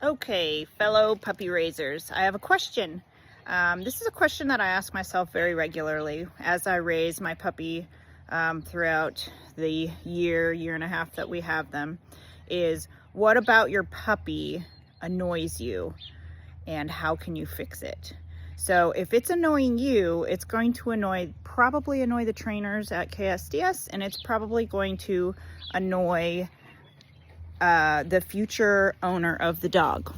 Okay, fellow puppy raisers, I have a question. This is a question that I ask myself very regularly as I raise my puppy throughout the year and a half that we have them, is what about your puppy annoys you and how can you fix it? So if it's annoying you, it's going to probably annoy the trainers at KSDS, and it's probably going to annoy the future owner of the dog.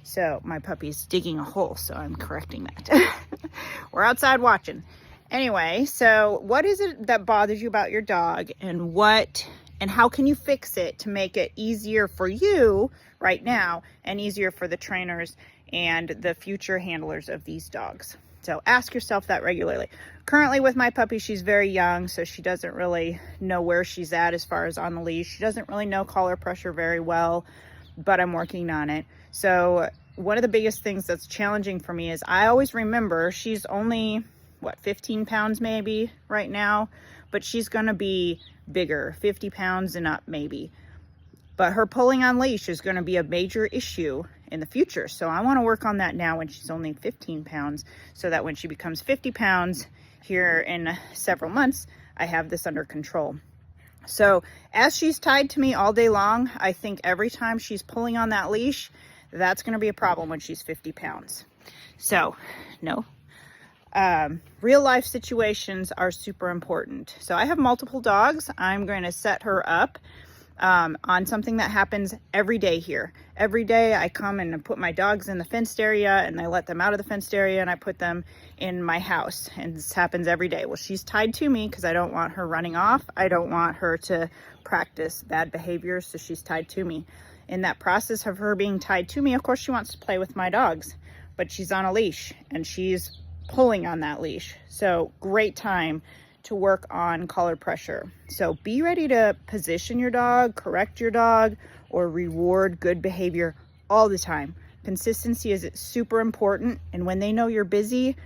So my puppy's digging a hole, so I'm correcting that. We're outside watching. Anyway, so what is it that bothers you about your dog, and how can you fix it to make it easier for you right now and easier for the trainers and the future handlers of these dogs? So ask yourself that regularly. Currently with my puppy, she's very young, so she doesn't really know where she's at as far as on the leash. She doesn't really know collar pressure very well, but I'm working on it. So one of the biggest things that's challenging for me is I always remember she's only, 15 pounds maybe right now, but she's gonna be bigger, 50 pounds and up maybe. But her pulling on leash is gonna be a major issue in the future. So I wanna work on that now when she's only 15 pounds, so that when she becomes 50 pounds here in several months, I have this under control. So as she's tied to me all day long, I think every time she's pulling on that leash, that's going to be a problem when she's 50 pounds. So no, real life situations are super important. So I have multiple dogs. I'm going to set her up on something that happens every day here. Every day I come and put my dogs in the fenced area, and I let them out of the fenced area, and I put them in my house, and this happens every day. Well, she's tied to me because I don't want her running off. I don't want her to practice bad behaviors, so she's tied to me. In that process of her being tied to me, of course she wants to play with my dogs, but she's on a leash and she's pulling on that leash. So great time to work on collar pressure. So be ready to position your dog, correct your dog, or reward good behavior all the time. Consistency is super important, and when they know you're busy,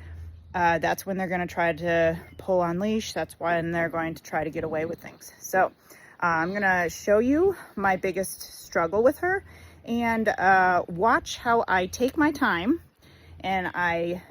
that's when they're going to try to pull on leash. That's when they're going to try to get away with things. So I'm going to show you my biggest struggle with her, and watch how I take my time and I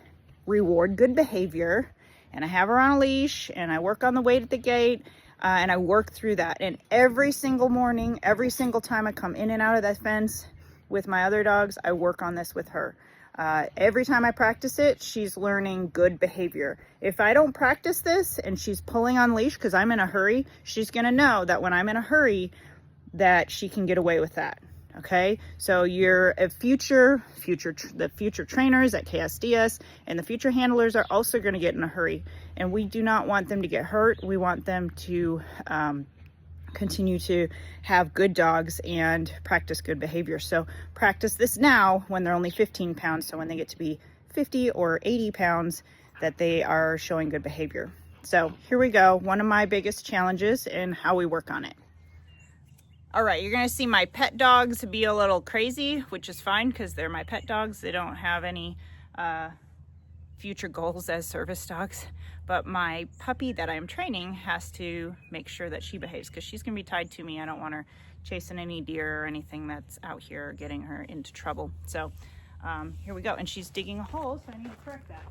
reward good behavior, and I have her on a leash, and I work on the weight at the gate, and I work through that. And every single morning, every single time I come in and out of that fence with my other dogs, I work on this with her. Every time I practice it, she's learning good behavior. If I don't practice this and she's pulling on leash because I'm in a hurry, she's gonna know that when I'm in a hurry, that she can get away with that. Okay, so the future trainers at KSDS and the future handlers are also going to get in a hurry, and we do not want them to get hurt. We want them to continue to have good dogs and practice good behavior. So practice this now when they're only 15 pounds, so when they get to be 50 or 80 pounds, that they are showing good behavior. So here we go, one of my biggest challenges and how we work on it. All right, you're gonna see my pet dogs be a little crazy, which is fine because they're my pet dogs. They don't have any future goals as service dogs. But my puppy that I'm training has to make sure that she behaves because she's gonna be tied to me. I don't want her chasing any deer or anything that's out here, getting her into trouble. So here we go. And she's digging a hole, so I need to correct that.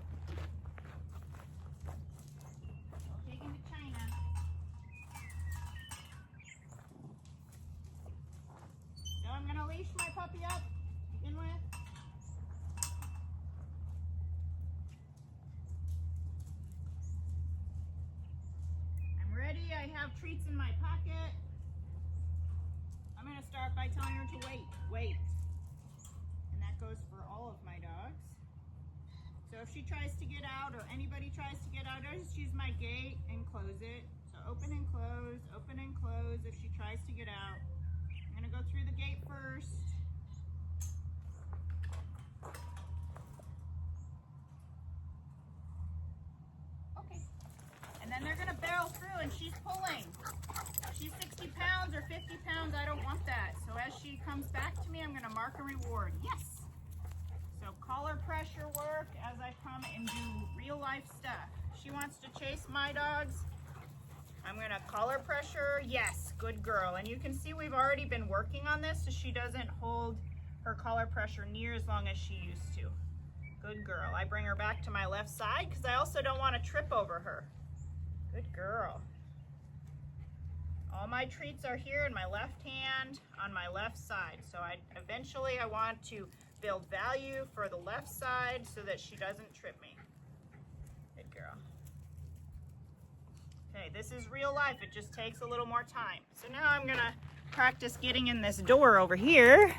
I'm gonna leash my puppy up to begin with. I'm ready. I have treats in my pocket. I'm gonna start by telling her to wait. And that goes for all of my dogs. So if she tries to get out, or anybody tries to get out, I just use my gate and close it. So open and close if she tries to get out. I'm gonna go through the gate first. Okay. And then they're gonna barrel through, and she's pulling. If she's 60 pounds or 50 pounds, I don't want that. So as she comes back to me, I'm gonna mark a reward. Yes! So collar pressure work as I come and do real life stuff. She wants to chase my dogs. I'm gonna collar pressure. Yes, good girl. And you can see we've already been working on this so she doesn't hold her collar pressure near as long as she used to. Good girl. I bring her back to my left side because I also don't want to trip over her. Good girl. All my treats are here in my left hand on my left side. So eventually I want to build value for the left side so that she doesn't trip me. Good girl. Okay, this is real life. It just takes a little more time. So now I'm gonna practice getting in this door over here.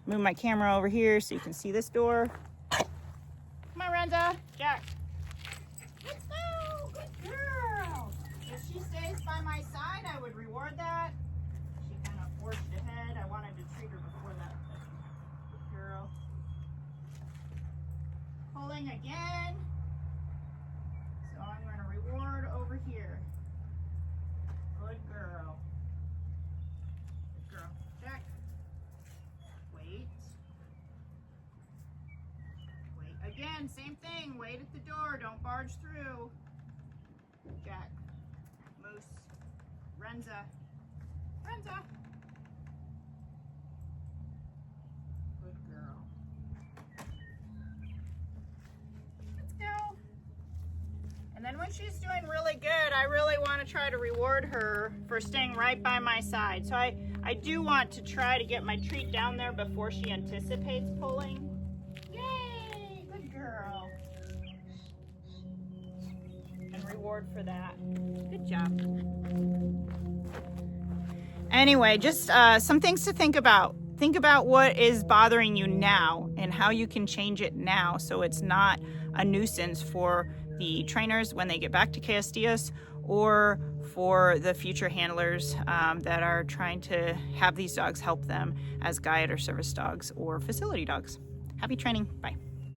Move my camera over here so you can see this door. Come on, Renza. Jack. Let's go. Good girl. If she stays by my side, I would reward that. She kind of forged ahead. I wanted to treat her before that. Good girl. Pulling again. So I'm going to reward over here. Good girl. Good girl. Jack. Wait. Wait. Again, same thing. Wait at the door. Don't barge through. Jack. Moose. Renza. Renza. Good girl. Let's go. And then when she's doing really good, I really want to try to reward her for staying right by my side. So I do want to try to get my treat down there before she anticipates pulling. Yay! Good girl. And reward for that. Good job. Anyway, just some things to think about. Think about what is bothering you now and how you can change it now so it's not a nuisance for the trainers when they get back to KSDS or for the future handlers that are trying to have these dogs help them as guide or service dogs or facility dogs. Happy training. Bye.